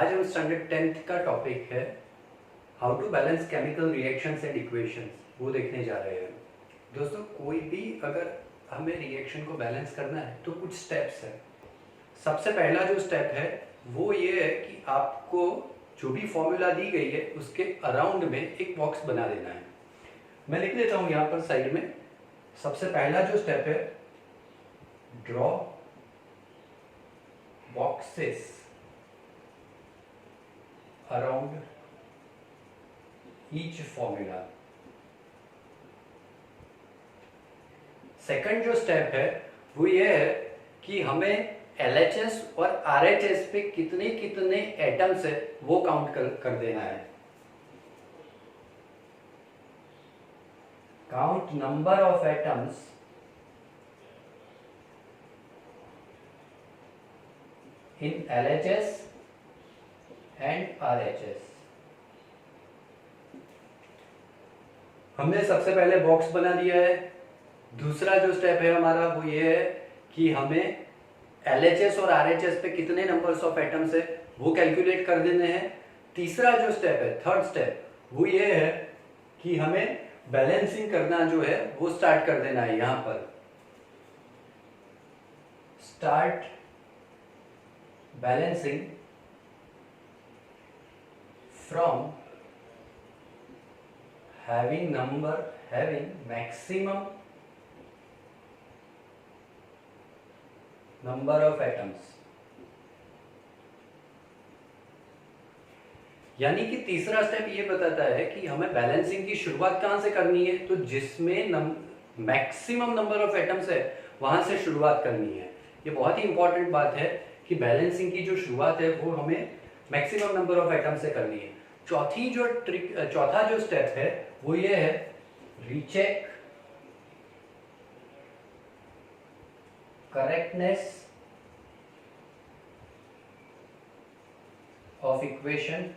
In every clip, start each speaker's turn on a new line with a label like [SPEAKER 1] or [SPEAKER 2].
[SPEAKER 1] आज हम standard 10th का टॉपिक है how to balance chemical reactions and equations, वो देखने जा रहे हैं। दोस्तों, कोई भी अगर हमें रिएक्शन को बैलेंस करना है तो कुछ स्टेप्स है। सबसे पहला जो स्टेप है वो ये है कि आपको जो भी फॉर्मूला दी गई है उसके अराउंड में एक बॉक्स बना देना है। मैं लिख देता हूँ यहाँ पर साइड में। सबसे पहला जो स्टेप है, draw boxes around each formula. Second जो स्टेप है वो ये है कि हमें LHS और RHS पे कितने कितने एटम्स है वो काउंट कर देना है। Count number of atoms in LHS and RHS। हमने सबसे पहले बॉक्स बना दिया है। दूसरा जो स्टेप है हमारा वो ये है कि हमें LHS और RHS पे कितने नंबर्स ऑफ एटम्स है वो कैलकुलेट कर देने हैं। तीसरा जो स्टेप है, थर्ड स्टेप, वो ये है कि हमें बैलेंसिंग करना जो है वो स्टार्ट कर देना है। यहां पर start balancing from having maximum number of atoms। यानी कि तीसरा स्टेप ये बताता है कि हमें बैलेंसिंग की शुरुआत कहां से करनी है, तो जिसमें मैक्सिमम नंबर ऑफ एटम्स है वहां से शुरुआत करनी है। ये बहुत ही इंपॉर्टेंट बात है कि बैलेंसिंग की जो शुरुआत है वो हमें मैक्सिमम नंबर ऑफ एटम से करनी है। चौथा जो स्टेप है वो ये है, रीचेक करेक्टनेस ऑफ इक्वेशन।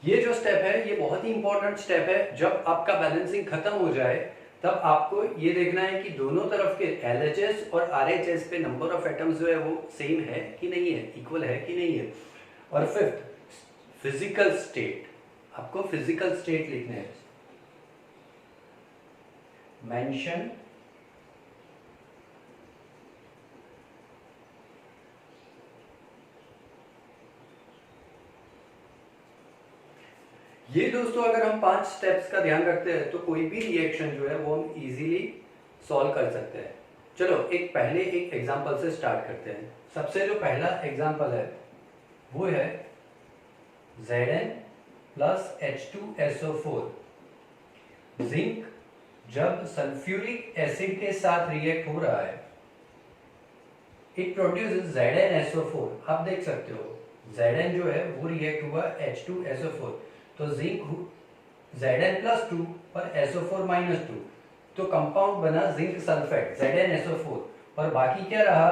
[SPEAKER 1] ये जो स्टेप है ये बहुत ही इंपॉर्टेंट स्टेप है। जब आपका बैलेंसिंग खत्म हो जाए तब आपको ये देखना है कि दोनों तरफ के LHS और RHS पे नंबर ऑफ एटम्स जो है वो सेम है कि नहीं है, इक्वल है कि नहीं है। और फिफ्थ, फिजिकल स्टेट। आपको फिजिकल स्टेट लिखना है। मेंशन ये दोस्तों, अगर हम 5 स्टेप्स का ध्यान रखते हैं तो कोई भी रिएक्शन जो है वो हम इजीली सॉल्व कर सकते हैं। चलो पहले एक एग्जांपल से स्टार्ट करते हैं। सबसे जो पहला एग्जांपल है वो है Zn प्लस H2SO4। जिंक जब सल्फ्यूरिक एसिड के साथ रिएक्ट हो रहा है, इट प्रोड्यूसेस ZnSO4। आप देख सकते हो Zn जो है वो रिएक्ट हुआ H2SO4, तो जिंक Zn+2 और SO4-2, तो कंपाउंड बना जिंक सल्फेट ZnSO4। और बाकी क्या रहा,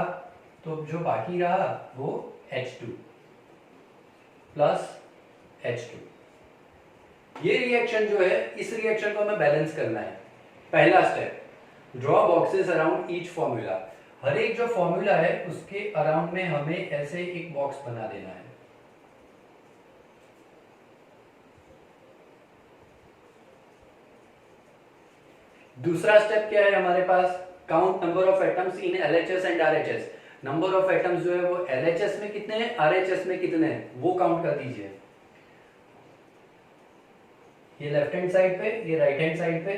[SPEAKER 1] तो जो बाकी रहा वो H2 प्लस H2। ये रिएक्शन जो है, इस रिएक्शन को हमें बैलेंस करना है। पहला step, draw boxes around each formula. हर एक जो फॉर्मूला है उसके अराउंड में हमें ऐसे एक बॉक्स बना देना है। दूसरा स्टेप क्या है हमारे पास, count number of atoms in LHS and RHS। Number of atoms जो है वो LHS में कितने हैं, RHS में कितने हैं वो काउंट कर दीजिए। ये लेफ्ट हैंड साइड पे, ये राइट हैंड साइड पे।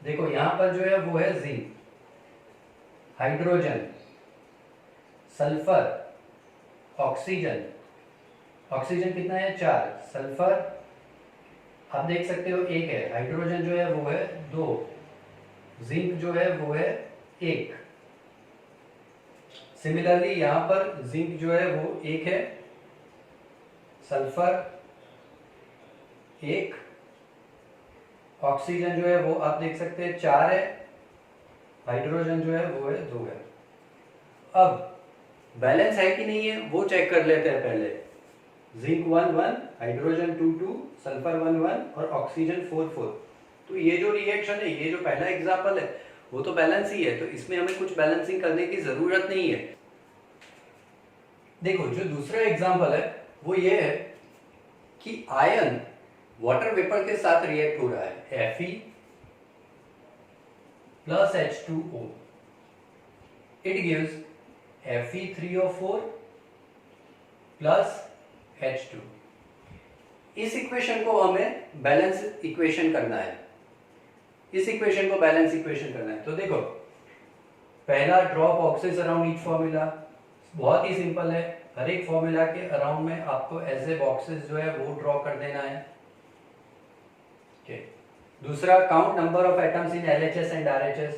[SPEAKER 1] देखो यहां पर जो है वो है zinc, hydrogen, sulphur, oxygen. Oxygen कितना है, 4। सल्फर आप देख सकते हो 1 है। हाइड्रोजन जो है वो है 2। जिंक जो है वो है 1। सिमिलरली यहां पर जिंक जो है वो 1 है, सल्फर 1, ऑक्सीजन जो है वो आप देख सकते हैं 4 है, हाइड्रोजन जो है वो है 2 है। अब बैलेंस है कि नहीं है वो चेक कर लेते हैं पहले। जिंक 1 1, हाइड्रोजन 2 2, सल्फर 1 1 और ऑक्सीजन 4 4। तो ये जो रिएक्शन है, ये जो पहला एग्जाम्पल है वो तो बैलेंस ही है, तो इसमें हमें कुछ बैलेंसिंग करने की जरूरत नहीं है। देखो जो दूसरा एग्जांपल है वो ये है कि आयन वाटर वेपर के साथ रिएक्ट हो रहा है Fe plus H2O, it gives Fe3O4 plus H2। इस इक्वेशन को हमें बैलेंस इक्वेशन करना है, इस इक्वेशन को बैलेंस इक्वेशन करना है। तो देखो पहला draw boxes around each formula, बहुत ही सिंपल है। हर एक फॉर्मूला के अराउंड में आपको ऐसे बॉक्सेस जो है वो ड्रॉ कर देना है। दूसरा count number of atoms in LHS and RHS,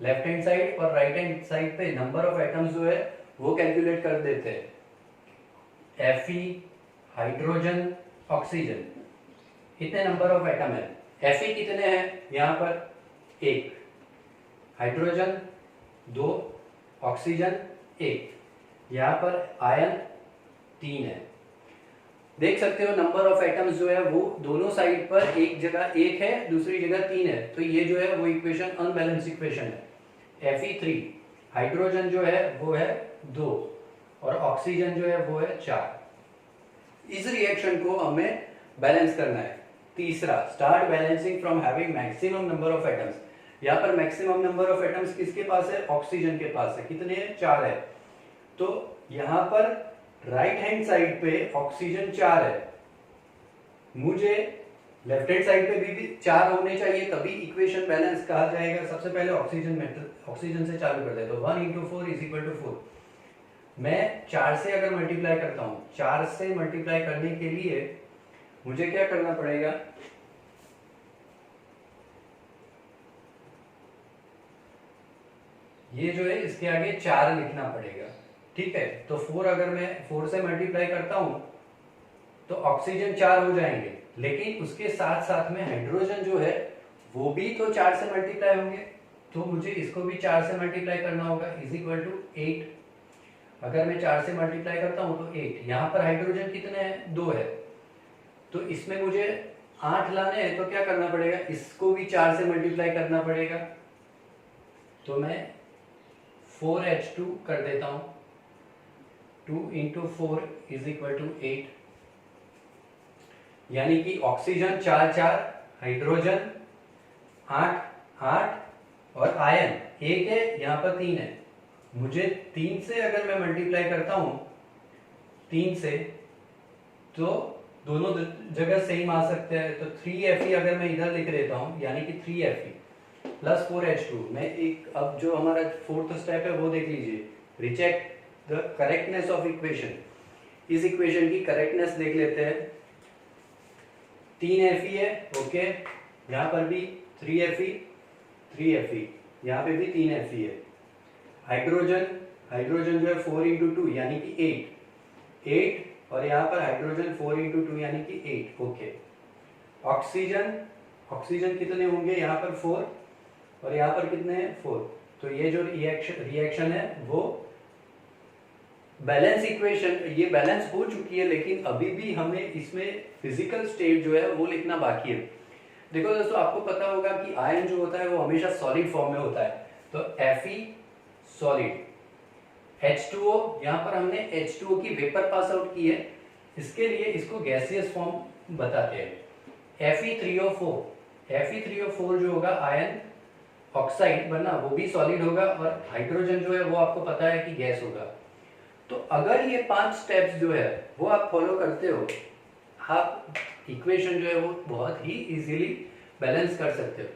[SPEAKER 1] left hand side और राइट हैंड साइड पे नंबर ऑफ एटम्स जो है वो कैलकुलेट कर देते हैं। Fe हाइड्रोजन ऑक्सीजन, कितने नंबर ऑफ एटम है? Fe कितने हैं यहाँ पर? 1, हाइड्रोजन 2, ऑक्सीजन 1, यहाँ पर आयन 3 है। देख सकते हो नंबर ऑफ एटम्स जो है वो दोनों साइड पर एक जगह 1 है, दूसरी जगह 3 है, तो ये जो है वो इक्वेशन अनबैलेंस इक्वेशन है। Fe3 हाइड्रोजन जो है वो है 2 और ऑक्सीजन जो है वो है 4। इस रिएक्शन को हमें बैलेंस करना है। तीसरा, start balancing from having maximum number of atoms. यहाँ पर मैक्सिमम नंबर ऑफ एटम्स किसके पास है? ऑक्सीजन के पास है। कितने हैं? 4 है। तो यहाँ पर राइट हैंड साइड पे ऑक्सीजन 4 है, मुझे लेफ्ट हैंड साइड पे भी 4 होने चाहिए, तभी इक्वेशन बैलेंस कहा जाएगा। सबसे पहले ऑक्सीजन से चालू करते हैं। तो 1 × 4 = 4। मैं 4 से अगर मल्टीप्लाई करता हूँ, 4 से मल्टीप्लाई करने के लिए मुझे क्या करना पड़ेगा? ये जो है इसके आगे 4 लिखना पड़ेगा, ठीक है। तो 4 अगर मैं 4 से मल्टीप्लाई करता हूं तो ऑक्सीजन 4 हो जाएंगे, लेकिन उसके साथ साथ में हाइड्रोजन जो है वो भी तो 4 से मल्टीप्लाई होंगे, तो मुझे इसको भी 4 से मल्टीप्लाई करना होगा, = 8। अगर मैं 4 से मल्टीप्लाई करता हूं तो 8। यहाँ पर हाइड्रोजन कितने हैं? 2 है, तो इसमें मुझे 8 लाने हैं, तो क्या करना पड़ेगा? इसको भी 4 से मल्टीप्लाई करना पड़ेगा। तो मैं 4H2 कर देता हूं। 2 × 4 = 8, यानी कि ऑक्सीजन 4 4, हाइड्रोजन 8 8 और आयन 1 है, यहाँ पर 3 है। मुझे 3 से अगर मैं मल्टीप्लाई करता हूं 3 से, तो दोनों जगह सेम आ सकते हैं। तो 3Fe अगर मैं इधर लिख देता हूं, यानी कि 3Fe + 4H2। मैं एक, अब जो हमारा 4th स्टेप है वो देख लीजिए, recheck the correctness of equation. इस इक्वेशन की करेक्टनेस देख लेते हैं। 3Fe है, ओके, यहाँ पर भी 3Fe, यहाँ पे भी 3Fe है। हाइड्रोजन जो है 4 × 2 यानी कि 8 और यहाँ पर हाइड्रोजन 4 × 2 यानी कि 8, ओके। ऑक्सीजन कितने होंगे? यहाँ पर 4 और यहाँ पर कितने हैं? 4। तो ये जो रिएक्शन है वो बैलेंस इक्वेशन, ये बैलेंस हो चुकी है, लेकिन अभी भी हमें इसमें फिजिकल स्टेट जो है वो लिखना बाकी है। देखो दोस्तों, आपको पता होगा कि आयन जो होता है वो हमेशा सॉलिड फॉर्म में होता है। तो Fe सॉलिड, H2O, यहाँ पर हमने H2O की वेपर पास आउट की है, इसके लिए इसको गैसियस फॉर्म बताते हैं। Fe3O4 जो होगा आयन ऑक्साइड बनना, वो भी सॉलिड होगा, और हाइड्रोजन जो है वो आपको पता है कि गैस होगा। तो अगर ये 5 स्टेप्स जो है वो आप फॉलो करते हो, आप इक्वेशन जो है वो बहुत ही इजीली बैलेंस कर सकते हो।